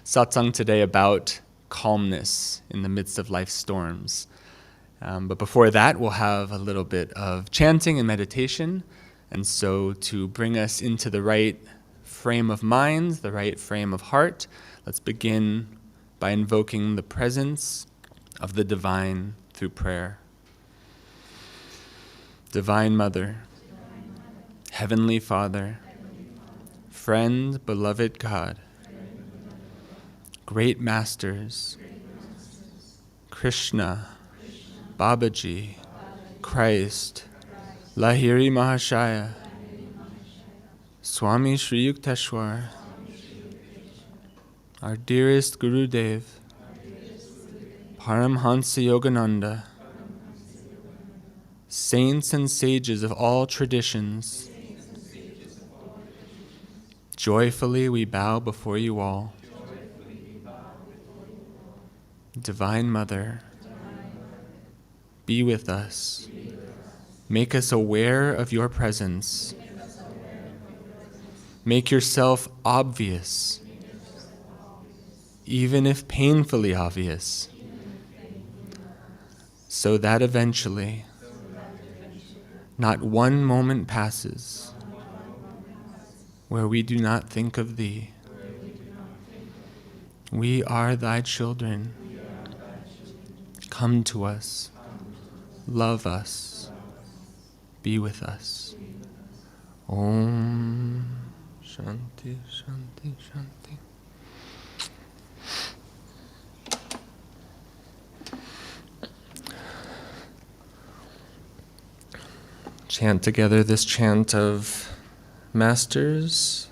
satsang today about calmness in the midst of life's storms. But before that, we'll have a little bit of chanting and meditation. And so to bring us into the right frame of mind, the right frame of heart, let's begin by invoking the presence of the divine through prayer. Divine Mother, Heavenly Father, friend, beloved God, great masters, Krishna, Babaji, Christ, Lahiri Mahashaya, Swami Sri Yukteswar, our dearest Gurudev, Paramhansa Yogananda, saints and sages of all traditions, joyfully we bow before you all. Divine Mother, be with us. Make us aware of your presence. Make yourself obvious, even if painfully obvious, so that eventually not one moment passes where we do not think of thee. We are thy children. Come to us. Love us. Be with us. Om Shanti Shanti Shanti. Chant together this chant of Masters,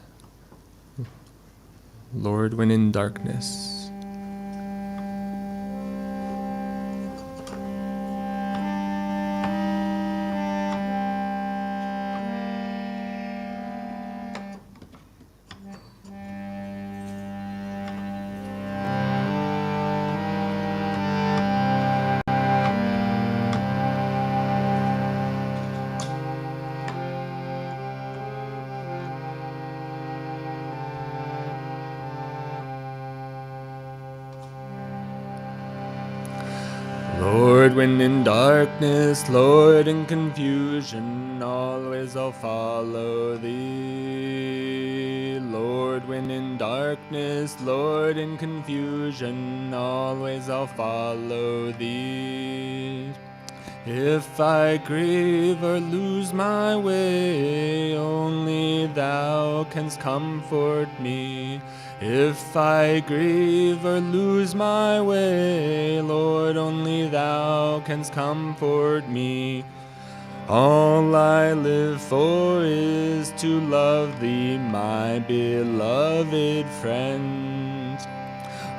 Lord when in darkness. Lord, when in darkness, Lord, in confusion, always I'll follow thee. Lord, when in darkness, Lord, in confusion, always I'll follow thee. If I grieve or lose my way, only thou canst comfort me. If I grieve or lose my way, Lord, only thou canst comfort me. All I live for is to love thee, my beloved friend.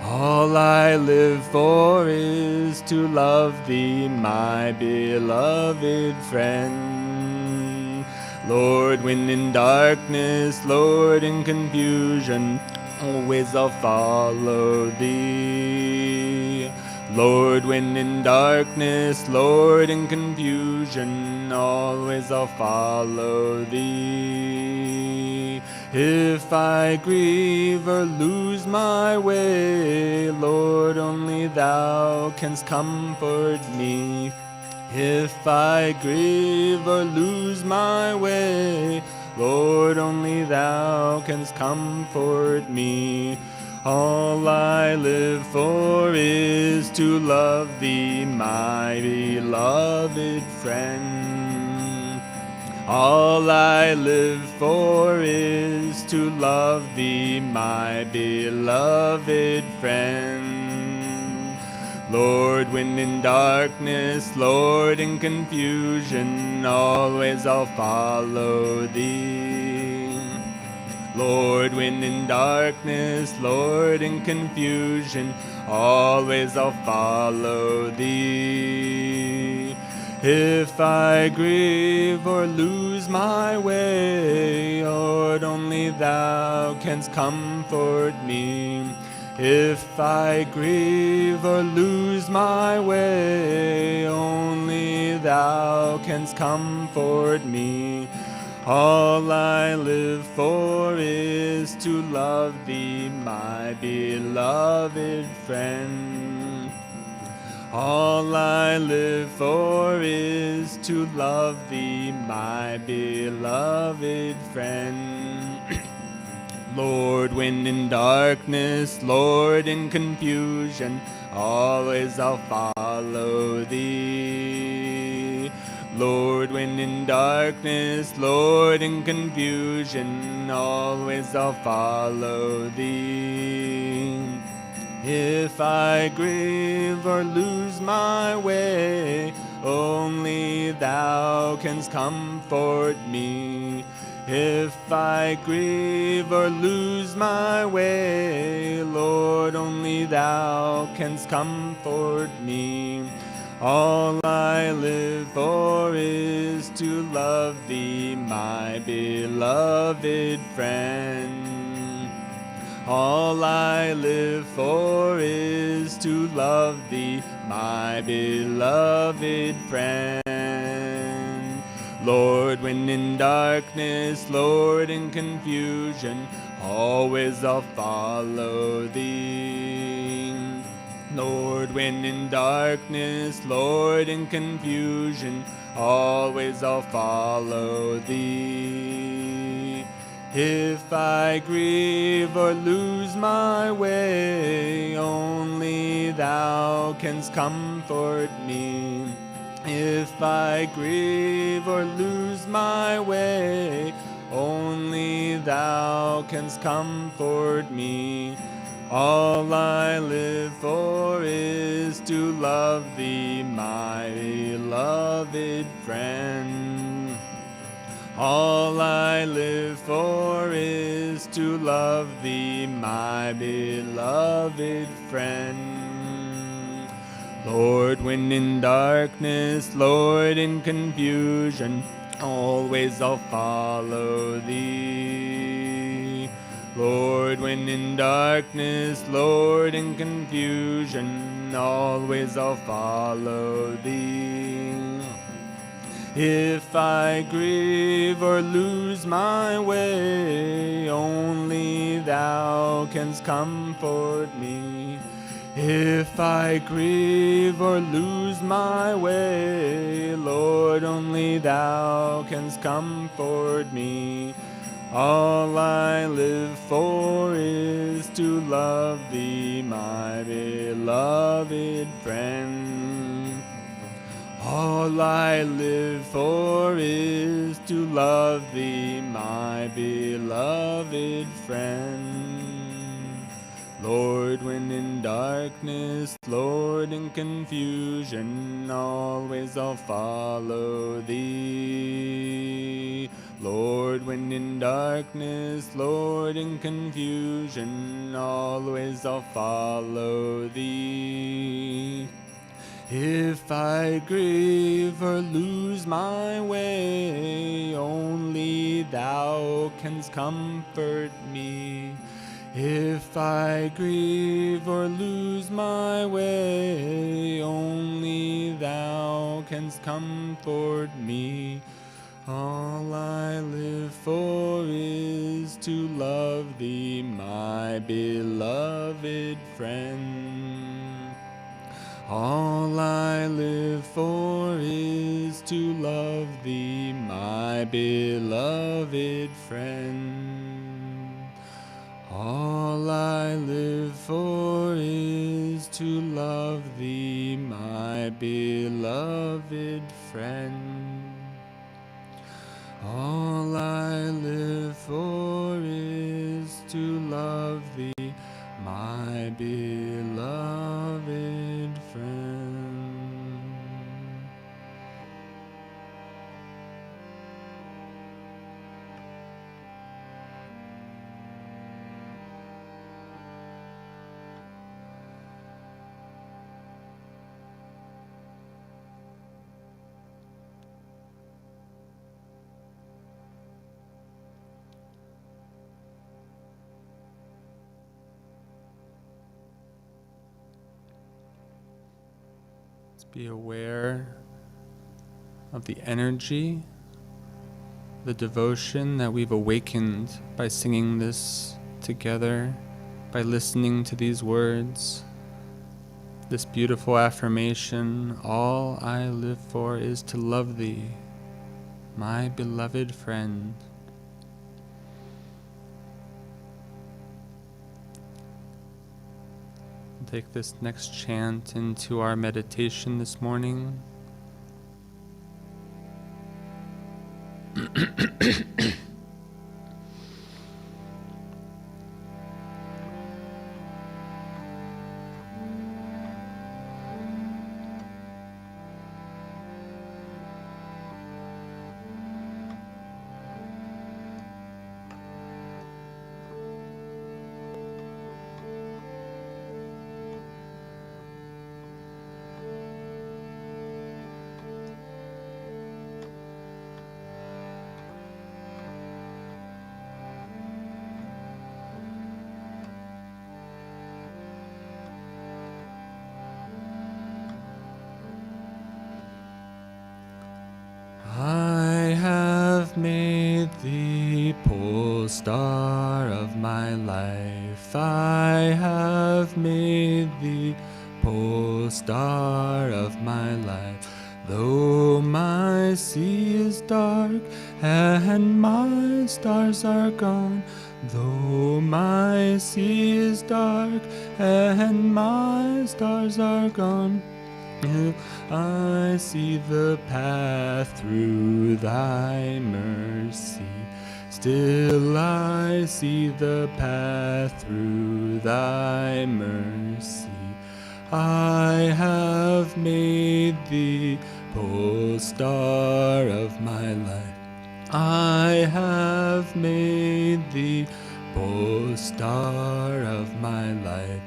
All I live for is to love thee, my beloved friend. Lord, when in darkness, Lord, in confusion, always I'll follow thee. Lord, when in darkness, Lord, in confusion, always I'll follow thee. If I grieve or lose my way, Lord, only thou canst comfort me. If I grieve or lose my way, Lord, only thou canst comfort me. All I live for is to love thee, my beloved friend. All I live for is to love thee, my beloved friend. Lord, when in darkness, Lord, in confusion, always I'll follow thee. Lord, when in darkness, Lord, in confusion, always I'll follow thee. If I grieve or lose my way, Lord, only thou canst comfort me. If I grieve or lose my way, only thou canst comfort me. All I live for is to love thee, my beloved friend. All I live for is to love thee, my beloved friend. Lord, when in darkness, Lord, in confusion, always I'll follow thee. Lord, when in darkness, Lord, in confusion, always I'll follow thee. If I grieve or lose my way, only thou canst comfort me. If I grieve or lose my way, Lord, only thou canst comfort me. All I live for is to love thee, my beloved friend. All I live for is to love thee, my beloved friend. Lord, when in darkness, Lord, in confusion, always I'll follow thee. Lord, when in darkness, Lord, in confusion, always I'll follow thee. If I grieve or lose my way, only thou canst comfort me. If I grieve or lose my way, only thou canst comfort me. All I live for is to love thee, my beloved friend. All I live for is to love thee, my beloved friend. Lord, when in darkness, Lord, in confusion, always I'll follow thee. Lord, when in darkness, Lord, in confusion, always I'll follow thee. If I grieve or lose my way, only thou canst comfort me. If I grieve or lose my way, Lord, only thou canst comfort me. All I live for is to love thee, my beloved friend. All I live for is to love thee, my beloved friend. Lord, when in darkness, Lord, in confusion, always I'll follow thee. Lord, when in darkness, Lord, in confusion, always I'll follow thee. If I grieve or lose my way, only thou canst comfort me. If I grieve or lose my way, only thou canst comfort me. All I live for is to love thee, my beloved friend. All I live for is to love thee, my beloved friend. All I live for is to love thee, my beloved friend. All I live for is to love thee, my beloved friend. Be aware of the energy the devotion that we've awakened by singing this together, by listening to these words, this beautiful affirmation, all I live for is to love thee, my beloved friend. We'll take this next chant into our meditation this morning. I have made thee pole star of my life. I have made thee pole star of my life. Though my sea is dark and my stars are gone, though my sea is dark and my stars are gone, I see the path through thy mercy. Still I see the path through thy mercy. I have made thee pole star of my life. I have made thee pole star of my life.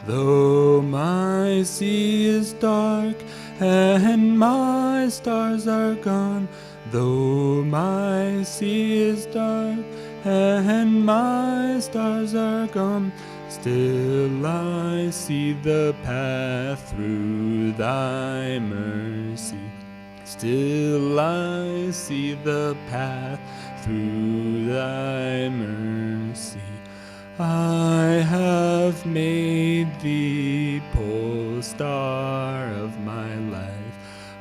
Though my sea is dark and my stars are gone, though my sea is dark and my stars are gone, still I see the path through thy mercy. Still I see the path through thy mercy. I have made thee pole star of my life.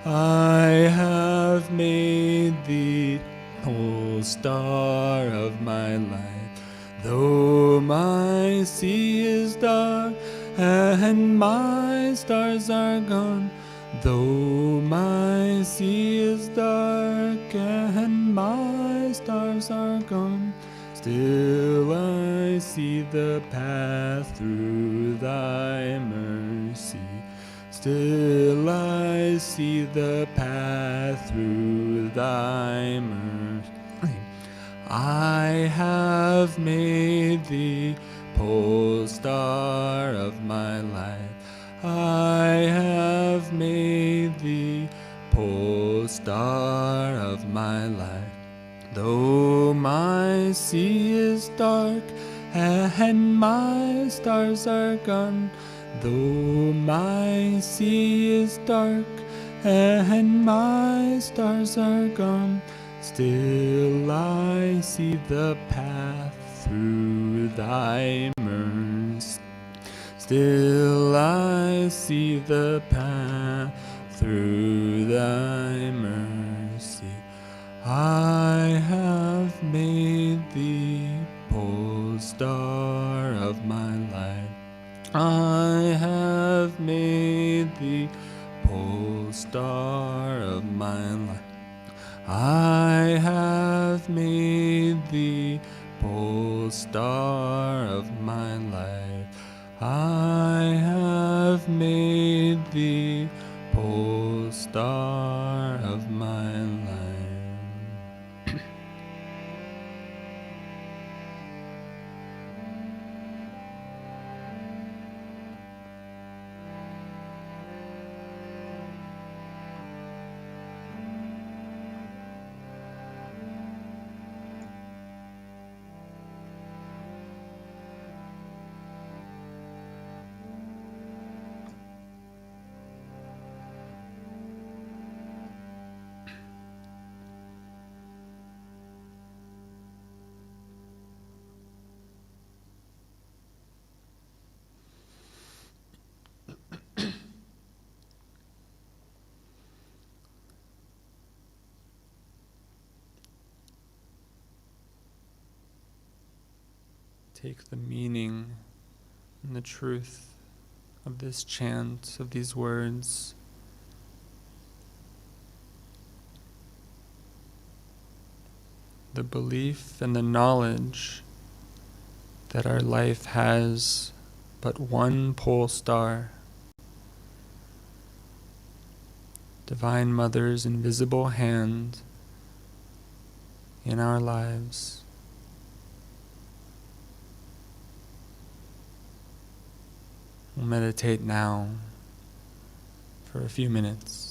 I have made thee pole star of my life. Though my sea is dark and my stars are gone, though my sea is dark and my stars are gone, still I see the path through thy mercy. Still I see the path through thy mercy. I have made thee pole star of my life. I have made thee pole star of my life. Though my sea is dark and my stars are gone, though my sea is dark and my stars are gone, still I see the path through thy mercy. Still I see the path through thy mercy. I have made thee pole star of my life. I have made thee pole star of my life. I have made thee pole star of my life. I have made thee pole star of my life. take the meaning and the truth of this chant, of these words. The belief and the knowledge that our life has but one pole star, Divine Mother's invisible hand in our lives. We'll meditate now for a few minutes.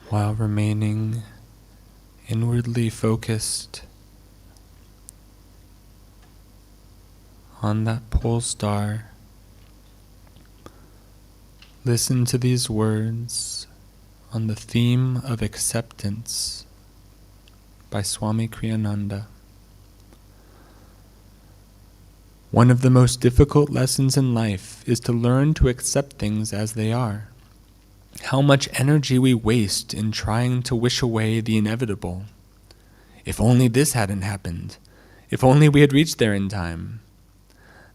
while remaining inwardly focused on that pole star. Listen to these words on the theme of acceptance by Swami Kriyananda. One of the most difficult lessons in life is to learn to accept things as they are. How much energy we waste in trying to wish away the inevitable. If only this hadn't happened. If only we had reached there in time.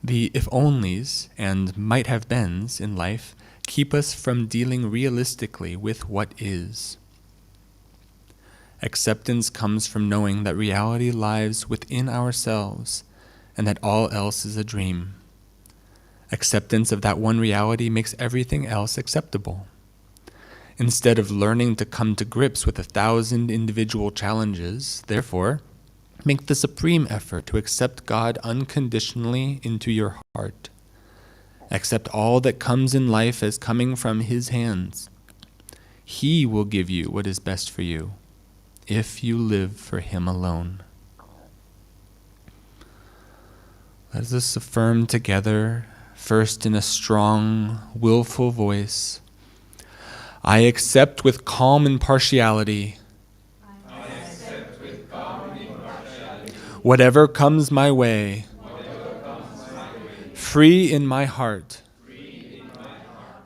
The if-onlys and might-have-beens in life keep us from dealing realistically with what is. Acceptance comes from knowing that reality lies within ourselves and that all else is a dream. Acceptance of that one reality makes everything else acceptable. Instead of learning to come to grips with 1,000 individual challenges, therefore, make the supreme effort to accept God unconditionally into your heart. Accept all that comes in life as coming from His hands. He will give you what is best for you, if you live for Him alone. Let us affirm together, first in a strong, willful voice, I accept with calm impartiality. I accept with calm impartiality. Whatever comes my way. Free in my heart.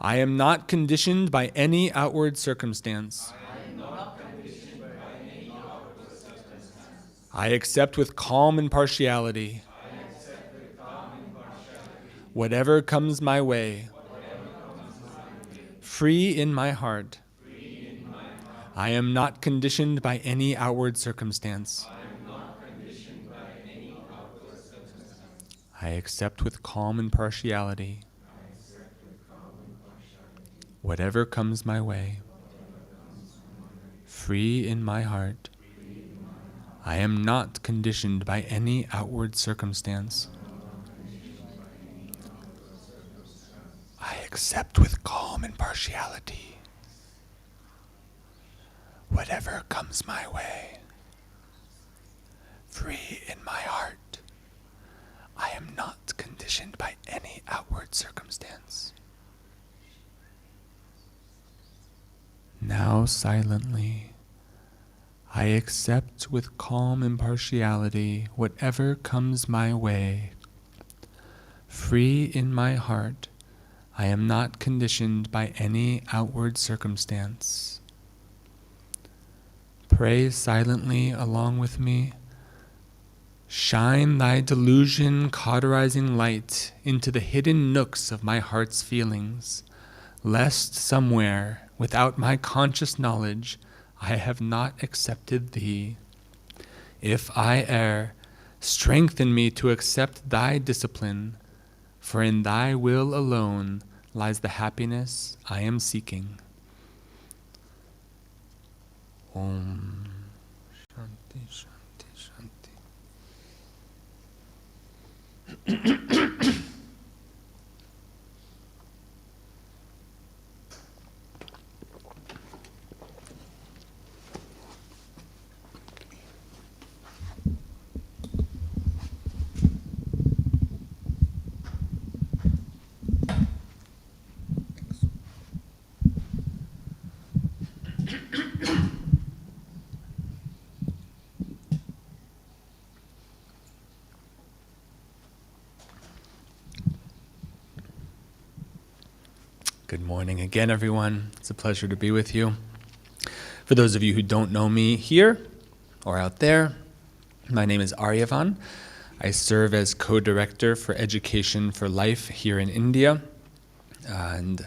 I am not conditioned by any outward circumstance. I accept with calm impartiality. Whatever comes my way. Free in my heart. I am not conditioned by any outward circumstance. I accept with calm impartiality. Whatever comes my way. Free in my heart. I am not conditioned by any outward circumstance. I accept with calm impartiality. Whatever comes my way. Free in my heart. I am not conditioned by any outward circumstance. Now silently, I accept with calm impartiality whatever comes my way. Free in my heart, I am not conditioned by any outward circumstance. Pray silently along with me. Shine thy delusion cauterizing light into the hidden nooks of my heart's feelings, lest somewhere, without my conscious knowledge, I have not accepted thee. If I err, strengthen me to accept thy discipline, for in thy will alone lies the happiness I am seeking. Om Shanti Shanti Shanti. Good morning again, everyone. It's a pleasure to be with you. For those of you who don't know me here or out there, my name is Aryavan. I serve as co-director for Education for Life here in India. And,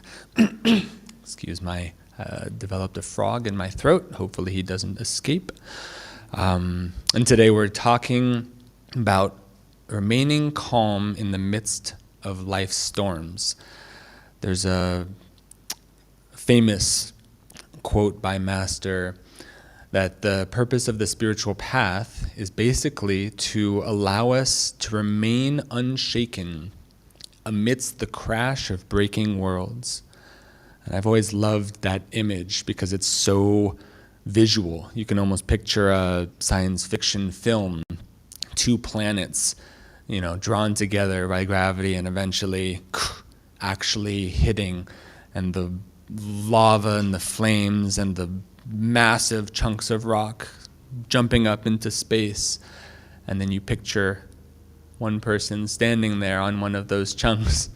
developed a frog in my throat. Hopefully he doesn't escape. And today we're talking about remaining calm in the midst of life's storms. There's a famous quote by Master that the purpose of the spiritual path is basically to allow us to remain unshaken amidst the crash of breaking worlds. And I've always loved that image because it's so visual. You can almost picture a science fiction film, two planets, drawn together by gravity and eventually actually hitting, and the lava and the flames and the massive chunks of rock jumping up into space. And then you picture one person standing there on one of those chunks,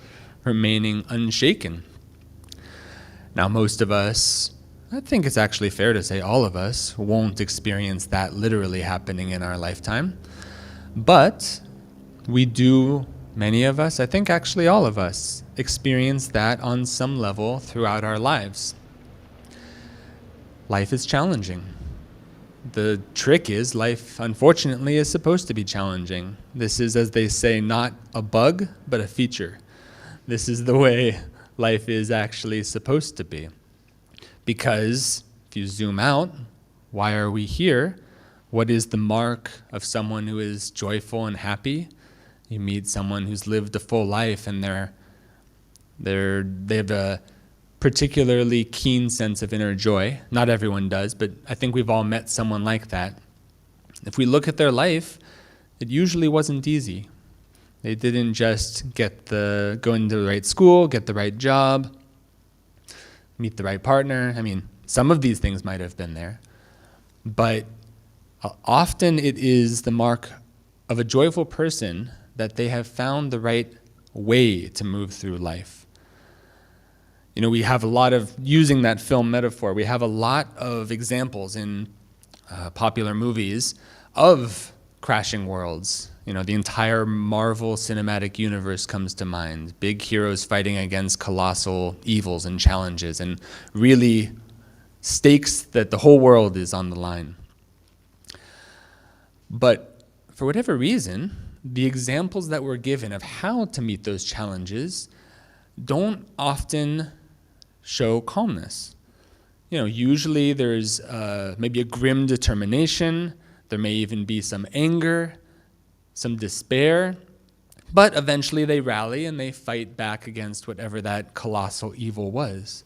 remaining unshaken. Now, most of us, I think it's actually fair to say all of us, won't experience that literally happening in our lifetime. But we do, many of us, I think actually all of us, experience that on some level throughout our lives. Life is challenging. The trick is life, unfortunately, is supposed to be challenging. This is, as they say, not a bug, but a feature. This is the way life is actually supposed to be. Because if you zoom out, why are we here? What is the mark of someone who is joyful and happy? You meet someone who's lived a full life and they have a particularly keen sense of inner joy. Not everyone does, but I think we've all met someone like that. If we look at their life, it usually wasn't easy. They didn't just go into the right school, get the right job, meet the right partner. I mean, some of these things might have been there, but often it is the mark of a joyful person that they have found the right way to move through life. We have a lot of, using that film metaphor, we have a lot of examples in popular movies of crashing worlds. The entire Marvel cinematic universe comes to mind. Big heroes fighting against colossal evils and challenges, and really stakes that the whole world is on the line. But for whatever reason, the examples that we're given of how to meet those challenges don't often show calmness. Usually there's maybe a grim determination. There may even be some anger, some despair, but eventually they rally and they fight back against whatever that colossal evil was.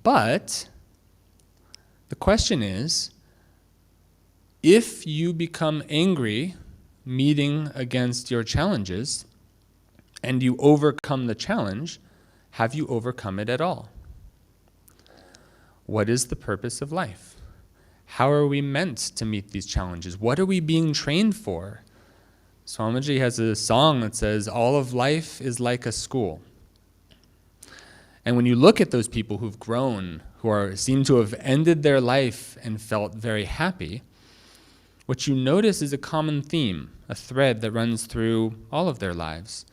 But the question is, if you become angry meeting against your challenges and you overcome the challenge, have you overcome it at all? What is the purpose of life? How are we meant to meet these challenges? What are we being trained for? Swamiji has a song that says, all of life is like a school. And when you look at those people who've grown, who seem to have ended their life and felt very happy, what you notice is a common theme, a thread that runs through all of their lives,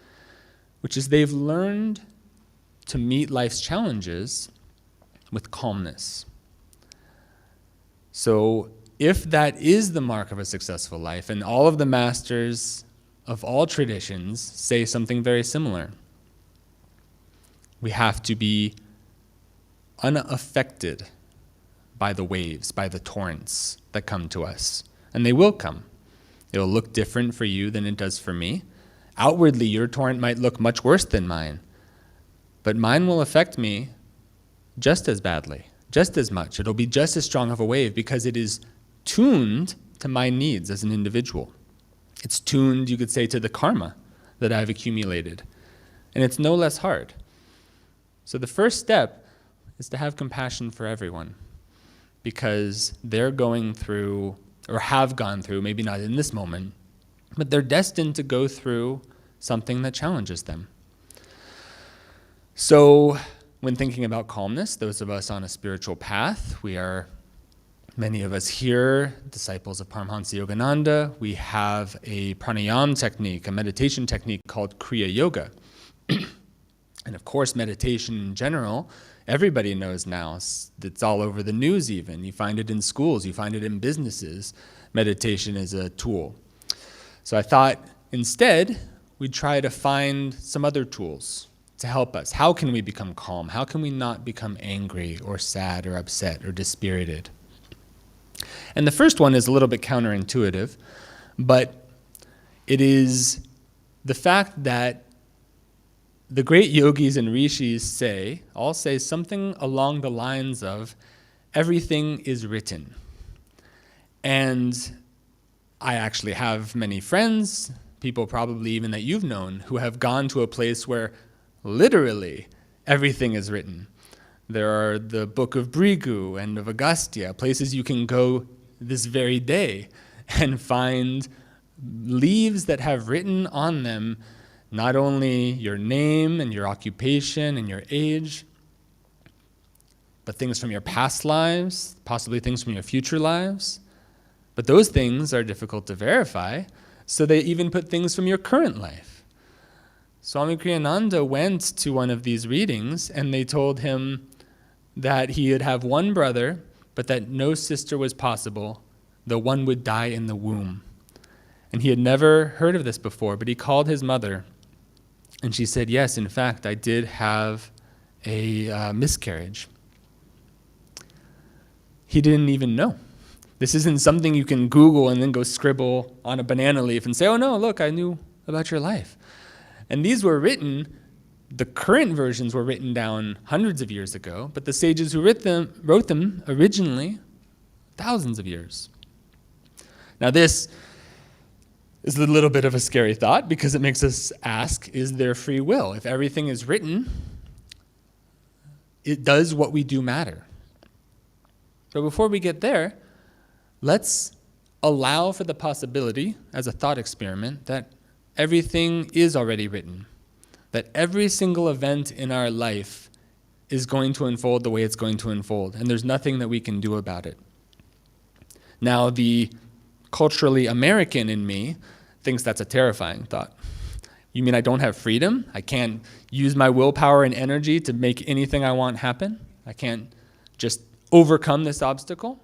which is they've learned to meet life's challenges with calmness. So if that is the mark of a successful life, and all of the masters of all traditions say something very similar, we have to be unaffected by the waves, by the torrents that come to us. And they will come. It'll look different for you than it does for me. Outwardly, your torrent might look much worse than mine, but mine will affect me just as badly, just as much. It'll be just as strong of a wave because it is tuned to my needs as an individual. It's tuned, you could say, to the karma that I've accumulated. And it's no less hard. So the first step is to have compassion for everyone because they're going through, or have gone through, maybe not in this moment, but they're destined to go through something that challenges them. So when thinking about calmness, those of us on a spiritual path, many of us here, disciples of Paramahansa Yogananda, we have a pranayama technique, a meditation technique called Kriya Yoga. And of course, meditation in general, everybody knows now. It's all over the news even. You find it in schools, you find it in businesses. Meditation is a tool. So I thought instead, we'd try to find some other tools to help us. How can we become calm? How can we not become angry or sad or upset or dispirited? And the first one is a little bit counterintuitive, but it is the fact that the great yogis and rishis all say something along the lines of, everything is written. And I actually have many friends, people probably even that you've known, who have gone to a place where literally everything is written. There are the Book of Brigu and of Agastya, places you can go this very day and find leaves that have written on them not only your name and your occupation and your age, but things from your past lives, possibly things from your future lives. But those things are difficult to verify, so they even put things from your current life. Swami Kriyananda went to one of these readings, and they told him that he would have one brother, but that no sister was possible, though one would die in the womb. And he had never heard of this before, but he called his mother, and she said, yes, in fact, I did have a miscarriage. He didn't even know. This isn't something you can Google and then go scribble on a banana leaf and say, oh no, look, I knew about your life. And these were written, the current versions were written down hundreds of years ago, but the sages who wrote them originally thousands of years. Now this is a little bit of a scary thought because it makes us ask, is there free will? If everything is written, does what we do matter? But before we get there, let's allow for the possibility, as a thought experiment, that everything is already written, that every single event in our life is going to unfold the way it's going to unfold, and there's nothing that we can do about it. Now, the culturally American in me thinks that's a terrifying thought. You mean I don't have freedom? I can't use my willpower and energy to make anything I want happen? I can't just overcome this obstacle?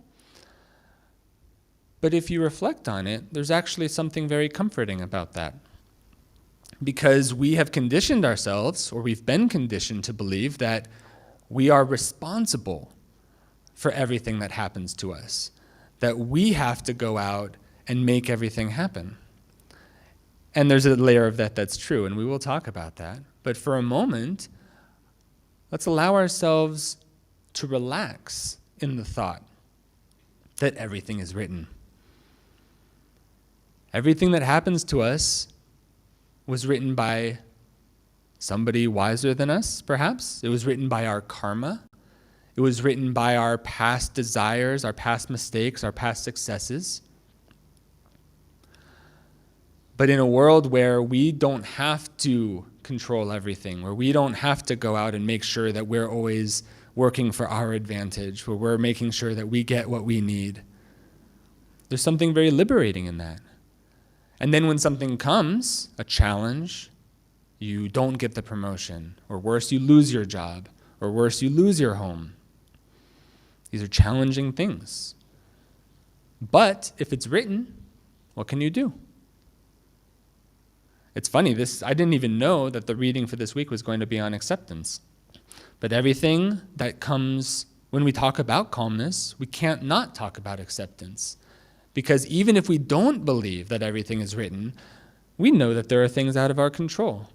But if you reflect on it, there's actually something very comforting about that. Because we have conditioned ourselves, or we've been conditioned to believe that we are responsible for everything that happens to us, that we have to go out and make everything happen. And there's a layer of that that's true, and we will talk about that. But for a moment, let's allow ourselves to relax in the thought that everything is written. Everything that happens to us was written by somebody wiser than us, perhaps. It was written by our karma. It was written by our past desires, our past mistakes, our past successes. But in a world where we don't have to control everything, where we don't have to go out and make sure that we're always working for our advantage, where we're making sure that we get what we need, there's something very liberating in that. And then when something comes, a challenge, you don't get the promotion, or worse, you lose your job, or worse, you lose your home. These are challenging things. But if it's written, what can you do? It's funny, I didn't even know that the reading for this week was going to be on acceptance. But everything that comes, when we talk about calmness, we can't not talk about acceptance. Because even if we don't believe that everything is written, we know that there are things out of our control.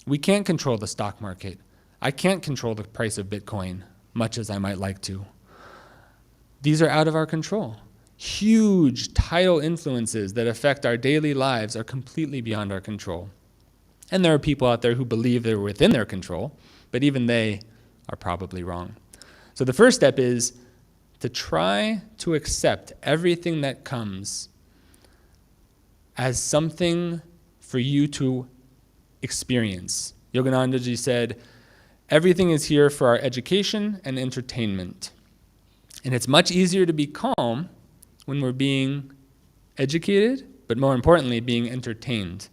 We can't control the stock market. I can't control the price of Bitcoin, much as I might like to. These are out of our control. Huge tidal influences that affect our daily lives are completely beyond our control. And there are people out there who believe they're within their control, but even they are probably wrong. So the first step is to try to accept everything that comes as something for you to experience. Yoganandaji said, everything is here for our education and entertainment. And it's much easier to be calm when we're being educated, but more importantly, being entertained.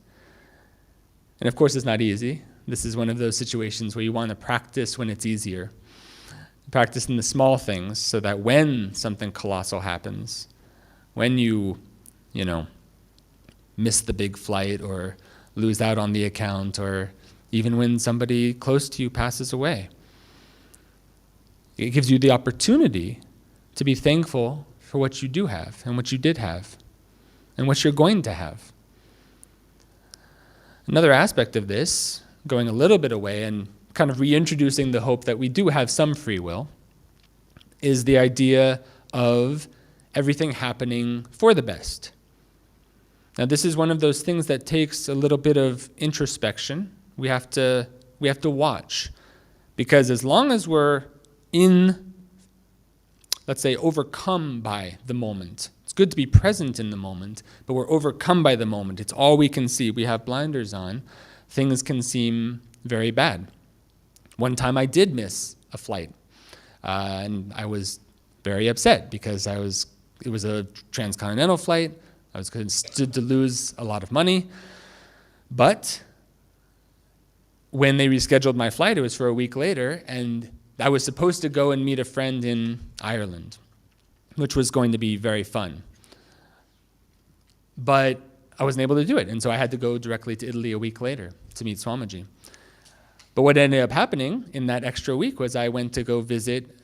And of course, it's not easy. This is one of those situations where you want to practice when it's easier. Practice in the small things so that when something colossal happens, when you miss the big flight or lose out on the account, or even when somebody close to you passes away, it gives you the opportunity to be thankful for what you do have and what you did have and what you're going to have. Another aspect of this, going a little bit away and kind of reintroducing the hope that we do have some free will, is the idea of everything happening for the best. Now, this is one of those things that takes a little bit of introspection. We have to watch, because as long as we're let's say, overcome by the moment. It's good to be present in the moment, but we're overcome by the moment. It's all we can see. We have blinders on. Things can seem very bad. One time I did miss a flight, and I was very upset because it was a transcontinental flight. I was stood to lose a lot of money. But when they rescheduled my flight, it was for a week later, and I was supposed to go and meet a friend in Ireland, which was going to be very fun. But I wasn't able to do it, and so I had to go directly to Italy a week later to meet Swamiji. But what ended up happening in that extra week was I went to go visit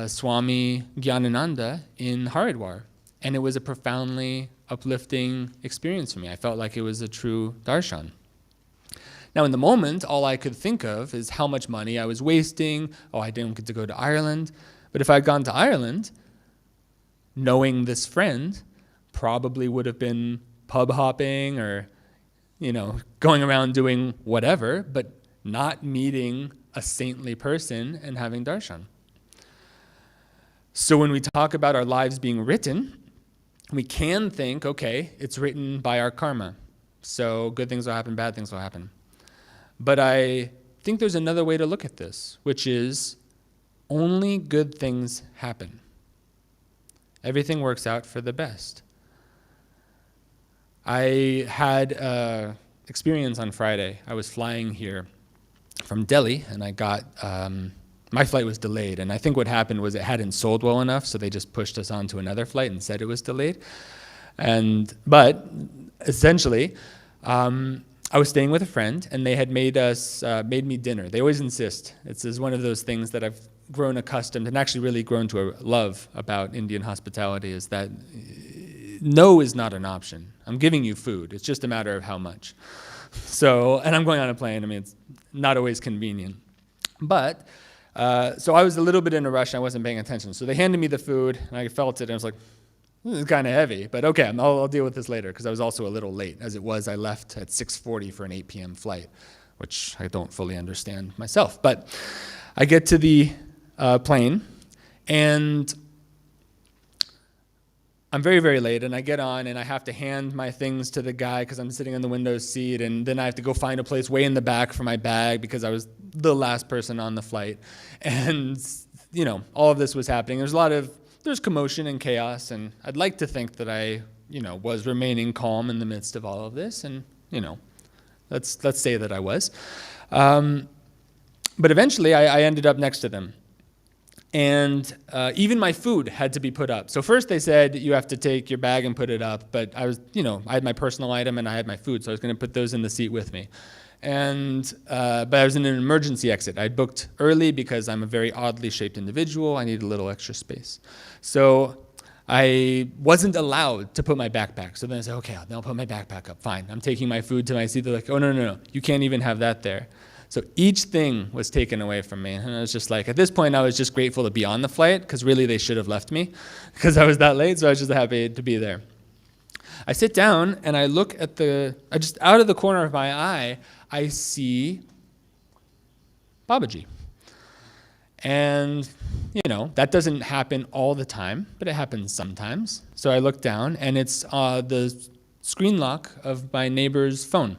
Swami Kriyananda in Haridwar, and it was a profoundly uplifting experience for me. I felt like it was a true darshan. Now, in the moment, all I could think of is how much money I was wasting. Oh, I didn't get to go to Ireland. But if I'd gone to Ireland, knowing this friend, probably would have been pub hopping or, going around doing whatever, but not meeting a saintly person and having darshan. So when we talk about our lives being written, we can think, okay, it's written by our karma. So good things will happen, bad things will happen. But I think there's another way to look at this, which is only good things happen. Everything works out for the best. I had an experience on Friday. I was flying here from Delhi, and I got, my flight was delayed. And I think what happened was it hadn't sold well enough, so they just pushed us on to another flight and said it was delayed. But essentially, I was staying with a friend, and they had made me dinner. They always insist. It's one of those things that I've grown accustomed and actually really grown to a love about Indian hospitality, is that no is not an option. I'm giving you food. It's just a matter of how much. So, and I'm going on a plane. I mean, it's not always convenient. But, so I was a little bit in a rush. I wasn't paying attention. So they handed me the food, and I felt it, and I was like, this is kind of heavy, but okay, I'll deal with this later, because I was also a little late. As it was, I left at 6:40 for an 8 p.m. flight, which I don't fully understand myself. But I get to the plane, and I'm very, very late, and I get on, and I have to hand my things to the guy because I'm sitting in the window seat, and then I have to go find a place way in the back for my bag because I was the last person on the flight. And, all of this was happening. There's commotion and chaos, and I'd like to think that I, was remaining calm in the midst of all of this, and, let's say that I was. But eventually, I ended up next to them, and even my food had to be put up. So first they said, you have to take your bag and put it up, but I was, I had my personal item and I had my food, so I was going to put those in the seat with me. But I was in an emergency exit. I booked early because I'm a very oddly shaped individual. I need a little extra space. So I wasn't allowed to put my backpack. So then I said, okay, I'll put my backpack up. Fine. I'm taking my food to my seat. They're like, oh, no. You can't even have that there. So each thing was taken away from me. And I was just like, at this point, I was just grateful to be on the flight, because really they should have left me because I was that late. So I was just happy to be there. I sit down and I look at just out of the corner of my eye, I see Babaji. And, that doesn't happen all the time, but it happens sometimes. So I look down, and it's the screen lock of my neighbor's phone.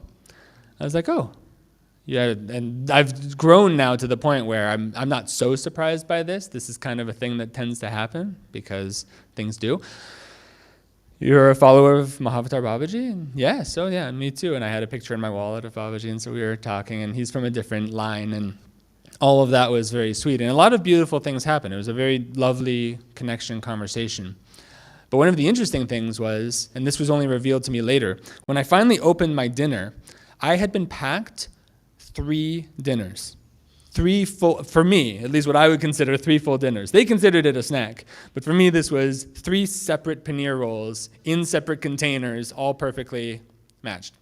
I was like, oh. Yeah, and I've grown now to the point where I'm not so surprised by this. This is kind of a thing that tends to happen, because things do. You're a follower of Mahavatar Babaji? And yeah, me too. And I had a picture in my wallet of Babaji, and so we were talking, and he's from a different line, and all of that was very sweet. And a lot of beautiful things happened. It was a very lovely connection conversation. But one of the interesting things was, and this was only revealed to me later, when I finally opened my dinner, I had been packed 3 dinners. 3 full, for me, at least what I would consider 3 full dinners. They considered it a snack, but for me this was 3 separate paneer rolls in separate containers, all perfectly matched.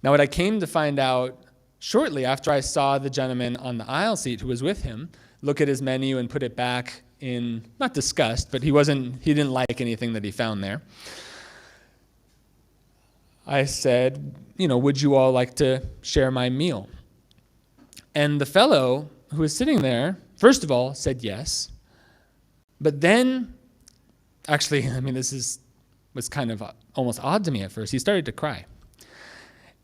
Now what I came to find out shortly after I saw the gentleman on the aisle seat who was with him look at his menu and put it back in, not disgust, but he didn't like anything that he found there. I said, would you all like to share my meal? And the fellow who was sitting there, first of all, said yes. But then, actually, this was kind of almost odd to me at first. He started to cry.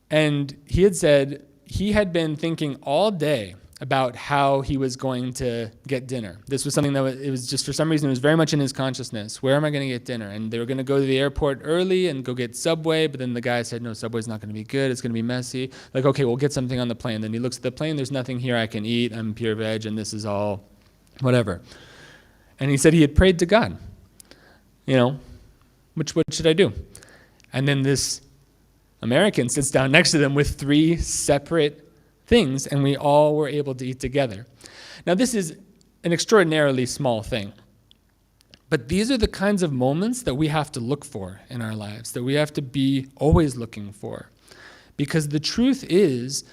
And he had said he had been thinking all day about how he was going to get dinner. This was something it was just, for some reason, it was very much in his consciousness. Where am I going to get dinner? And they were going to go to the airport early and go get Subway, but then the guy said, no, Subway's not going to be good. It's going to be messy. Like, okay, we'll get something on the plane. Then he looks at the plane. There's nothing here I can eat. I'm pure veg, and this is all whatever. And he said he had prayed to God. What should I do? And then this American sits down next to them with 3 separate things, and we all were able to eat together. Now, this is an extraordinarily small thing, but these are the kinds of moments that we have to look for in our lives, that we have to be always looking for. Because the truth is,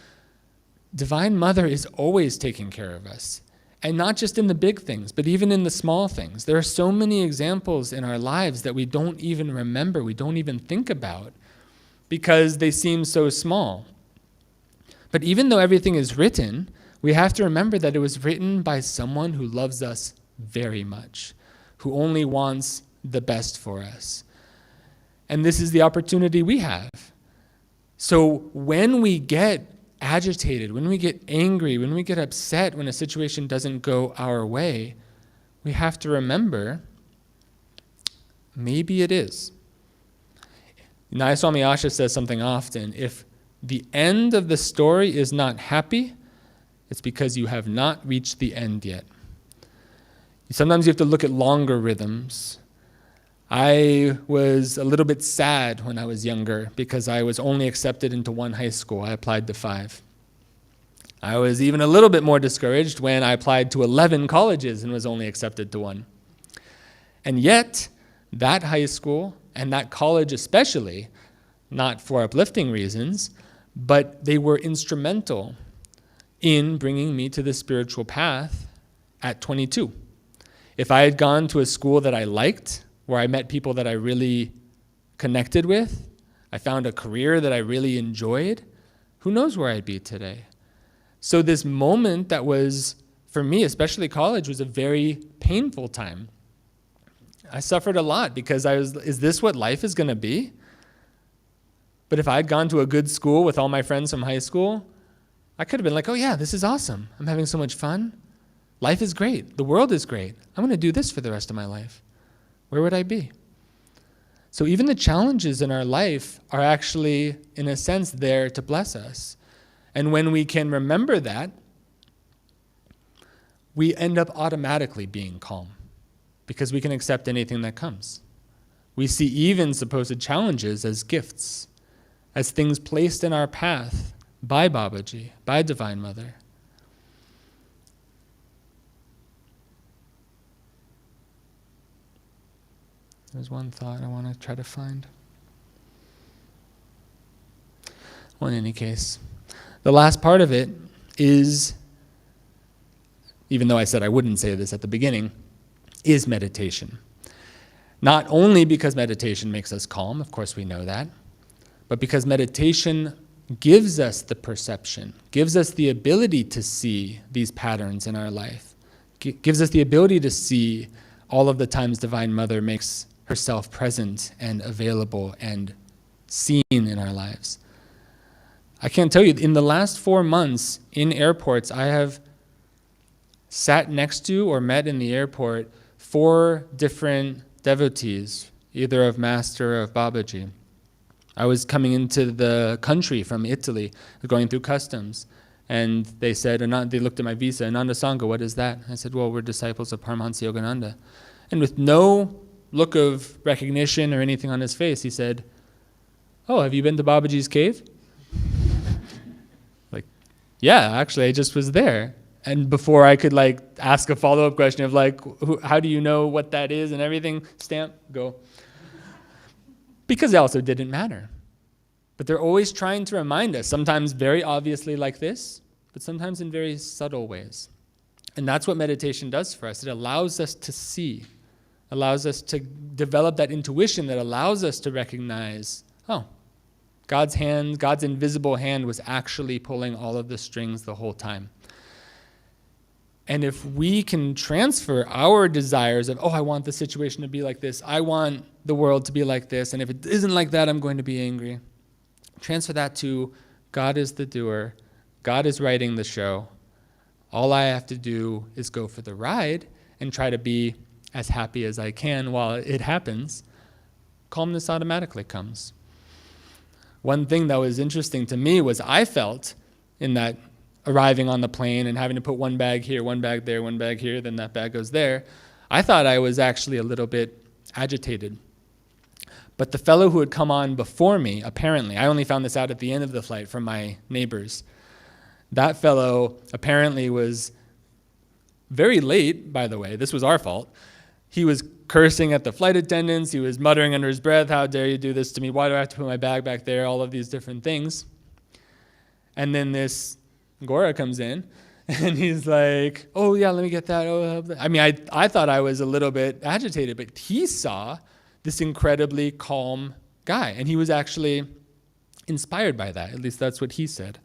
Divine Mother is always taking care of us. And not just in the big things, but even in the small things. There are so many examples in our lives that we don't even remember, we don't even think about, because they seem so small. But even though everything is written, we have to remember that it was written by someone who loves us very much, who only wants the best for us. And this is the opportunity we have. So when we get agitated, when we get angry, when we get upset, when a situation doesn't go our way, we have to remember, maybe it is. Swami says something often: if the end of the story is not happy, it's because you have not reached the end yet. Sometimes you have to look at longer rhythms. I was a little bit sad when I was younger because I was only accepted into 1 high school. I applied to 5. I was even a little bit more discouraged when I applied to 11 colleges and was only accepted to 1. And yet, that high school and that college especially, not for uplifting reasons, but they were instrumental in bringing me to the spiritual path at 22. If I had gone to a school that I liked, where I met people that I really connected with, I found a career that I really enjoyed, who knows where I'd be today? So this moment that was, for me, especially college, was a very painful time. I suffered a lot because is this what life is going to be? But if I had gone to a good school with all my friends from high school, I could have been like, oh yeah, this is awesome. I'm having so much fun. Life is great. The world is great. I'm going to do this for the rest of my life. Where would I be? So even the challenges in our life are actually, in a sense, there to bless us. And when we can remember that, we end up automatically being calm because we can accept anything that comes. We see even supposed challenges as gifts, as things placed in our path by Babaji, by Divine Mother. There's one thought I want to try to find. Well, in any case, the last part of it is, even though I said I wouldn't say this at the beginning, is meditation. Not only because meditation makes us calm, of course we know that, but because meditation gives us the perception, gives us the ability to see these patterns in our life, gives us the ability to see all of the times Divine Mother makes herself present and available and seen in our lives. I can't tell you, in the last 4 months in airports, I have sat next to or met in the airport 4 different devotees, either of Master or of Babaji. I was coming into the country from Italy, going through customs, and they said, they looked at my visa, Ananda Sangha, what is that? I said, well, we're disciples of Paramahansa Yogananda. And with no look of recognition or anything on his face, he said, oh, have you been to Babaji's cave? Like, yeah, actually, I just was there. And before I could ask a follow-up question of how do you know what that is and everything, stamp, go. Because it also didn't matter. But they're always trying to remind us, sometimes very obviously like this, but sometimes in very subtle ways. And that's what meditation does for us. It allows us to see, allows us to develop that intuition that allows us to recognize, oh, God's hand, God's invisible hand was actually pulling all of the strings the whole time. And if we can transfer our desires of, oh, I want the situation to be like this, I want the world to be like this, and if it isn't like that, I'm going to be angry. Transfer that to God is the doer, God is writing the show. All I have to do is go for the ride and try to be as happy as I can while it happens. Calmness automatically comes. One thing that was interesting to me was I felt in that arriving on the plane and having to put one bag here, one bag there, one bag here, then that bag goes there. I thought I was actually a little bit agitated. But the fellow who had come on before me, apparently, I only found this out at the end of the flight from my neighbors. That fellow apparently was very late, by the way. This was our fault. He was cursing at the flight attendants. He was muttering under his breath, how dare you do this to me? Why do I have to put my bag back there? All of these different things. And then this Gora comes in, and he's like, oh, yeah, let me get that. Oh, I mean, I thought I was a little bit agitated, but he saw this incredibly calm guy, and he was actually inspired by that. At least that's what he said.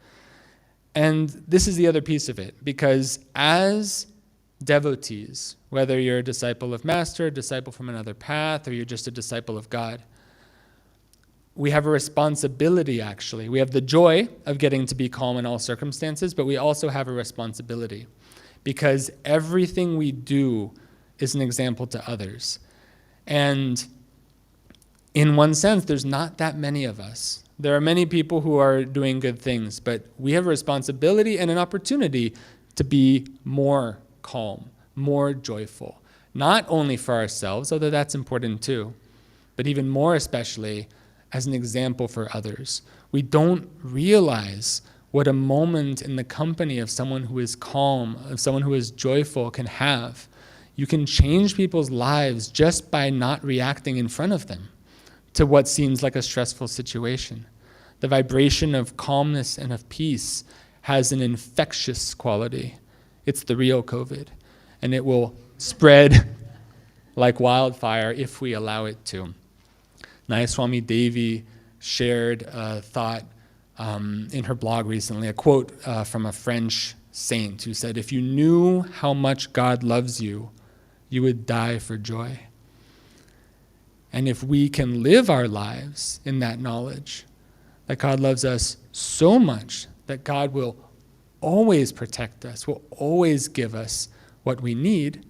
And this is the other piece of it, because as devotees, whether you're a disciple of Master, a disciple from another path, or you're just a disciple of God, we have a responsibility, actually. We have the joy of getting to be calm in all circumstances, but we also have a responsibility, because everything we do is an example to others. And in one sense, there's not that many of us. There are many people who are doing good things, but we have a responsibility and an opportunity to be more calm, more joyful, not only for ourselves, although that's important too, but even more especially as an example for others. We don't realize what a moment in the company of someone who is calm, of someone who is joyful can have. You can change people's lives just by not reacting in front of them to what seems like a stressful situation. The vibration of calmness and of peace has an infectious quality. It's the real COVID, and it will spread like wildfire if we allow it to. Naya Swami Devi shared a thought in her blog recently, a quote from a French saint who said, if you knew how much God loves you, you would die for joy. And if we can live our lives in that knowledge, that God loves us so much that God will always protect us, will always give us what we need,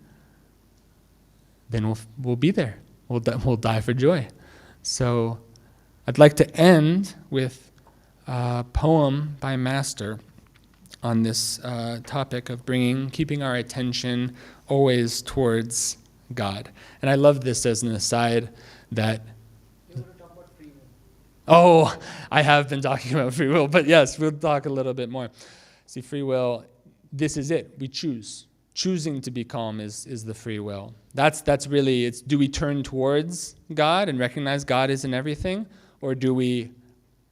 then we'll be there. We'll die for joy. So I'd like to end with a poem by Master on this topic of keeping our attention always towards God. And I love this as an aside that... You want to talk about free will? Oh, I have been talking about free will, but yes, we'll talk a little bit more. See, free will, this is it. We choose. Choosing to be calm is the free will. That's really, it's do we turn towards God and recognize God is in everything, or do we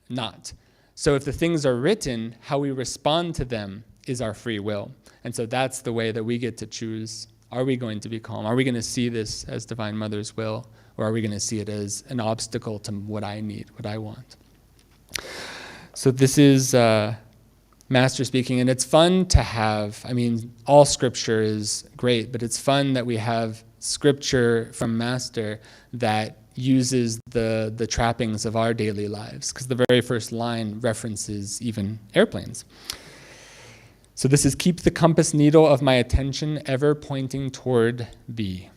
not? So if the things are written, how we respond to them is our free will. And so that's the way that we get to choose. Are we going to be calm? Are we going to see this as Divine Mother's will? Or are we going to see it as an obstacle to what I need, what I want? So this is Master speaking, and it's fun to have, all scripture is great, but it's fun that we have scripture from Master that uses the trappings of our daily lives, because the very first line references even airplanes. So this is, keep the compass needle of my attention ever pointing toward thee.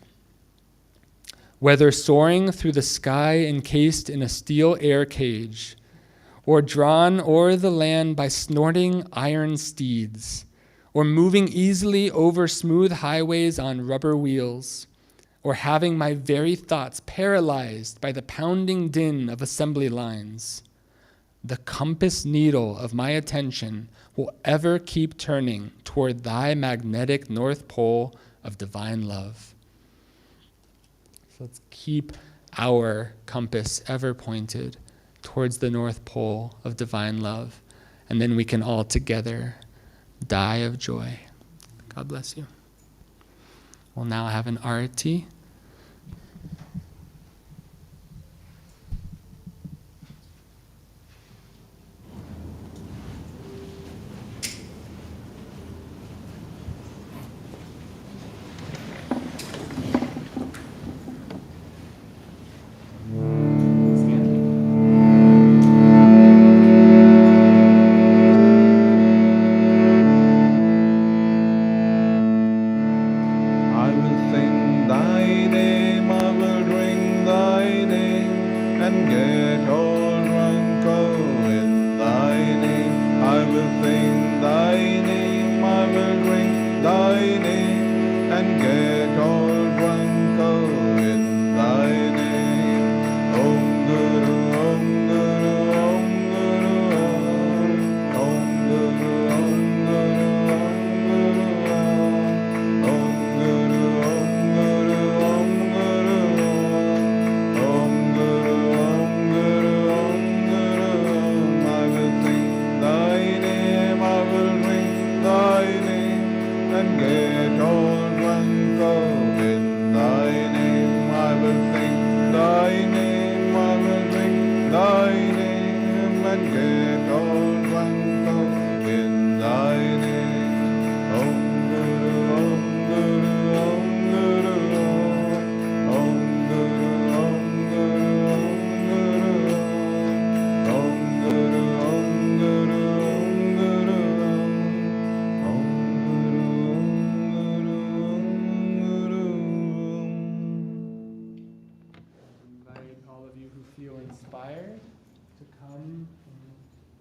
Whether soaring through the sky encased in a steel air cage, or drawn o'er the land by snorting iron steeds, or moving easily over smooth highways on rubber wheels, or having my very thoughts paralyzed by the pounding din of assembly lines, the compass needle of my attention will ever keep turning toward thy magnetic north pole of divine love. So let's keep our compass ever pointed towards the North Pole of divine love. And then we can all together die of joy. God bless you. We'll now have an arati.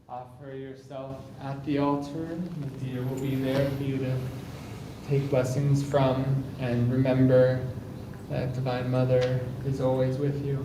Offer yourself at the altar. The deer will be there for you to take blessings from, and remember that Divine Mother is always with you.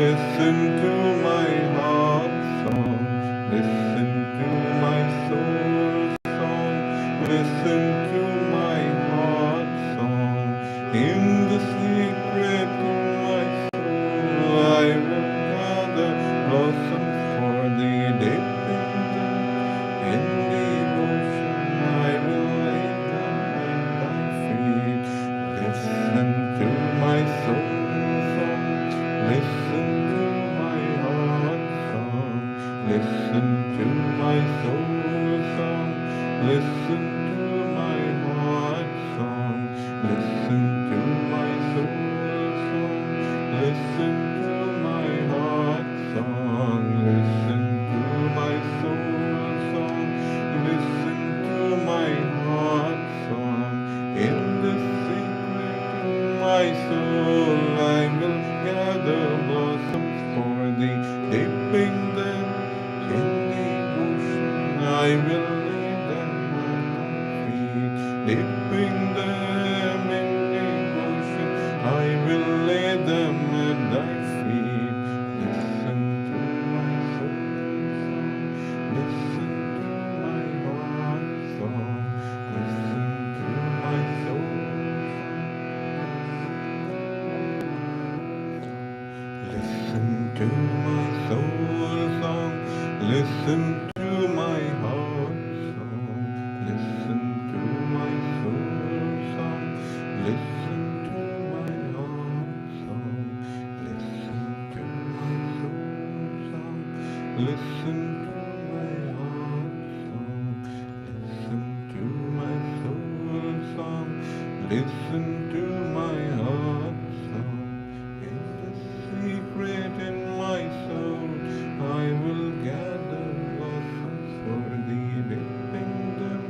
Listen to my heart. blossoms for the dipping in devotion. I will lay them at thy feet. Listen to my soul song. Listen to my heart song. Listen to my soul song. Listen to my heart song. Listen to my soul song. Listen to my heart song. Listen to my soul song. Listen to my heart song. In the secret of my soul I will gather blossoms for thee, dipping them in devotion. I will lay them at thy feet, dipping them in devotion. I will lay them at thy feet. Listen to my soul song. Listen to my heart song. Listen to my soul song. Listen to my soul song. Listen to my heart song. Listen to my soul song. Listen to my heart song. Listen to my soul song. Listen to my heart song. Listen to my soul song. Listen to my heart song. In the secret in my soul I will gather blossoms for thee, dipping them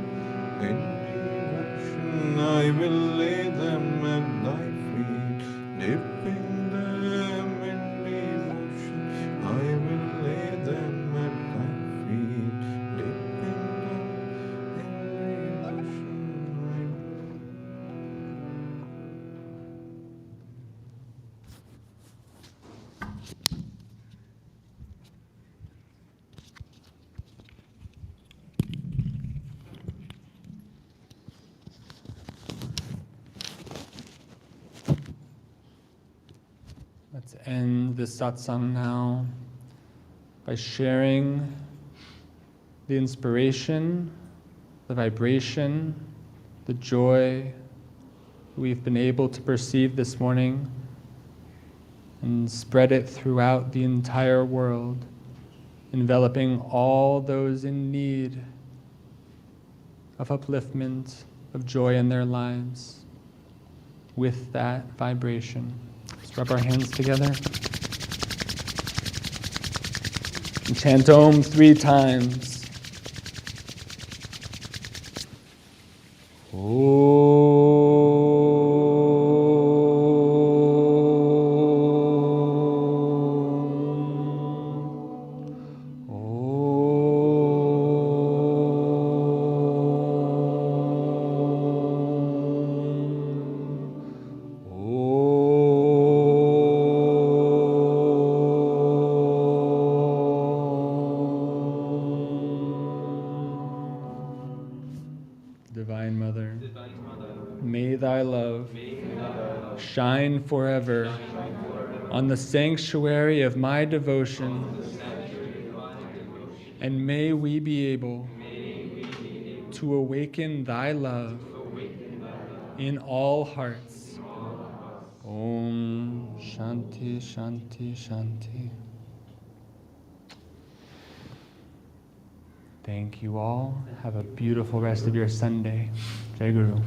in devotion. I will lay them at thy feet, dipping them in devotion. I will lay them at thy feet, dipping them in devotion. Let's end this satsang now by sharing the inspiration, the vibration, the joy we've been able to perceive this morning and spread it throughout the entire world, enveloping all those in need of upliftment, of joy in their lives with that vibration. Let's rub our hands together and chant Om 3 times. Divine Mother, may thy love shine forever on the sanctuary of my devotion, and may we be able to awaken thy love in all hearts. Om Shanti Shanti Shanti. Thank you all. Have a beautiful rest of your Sunday. Jai Guru.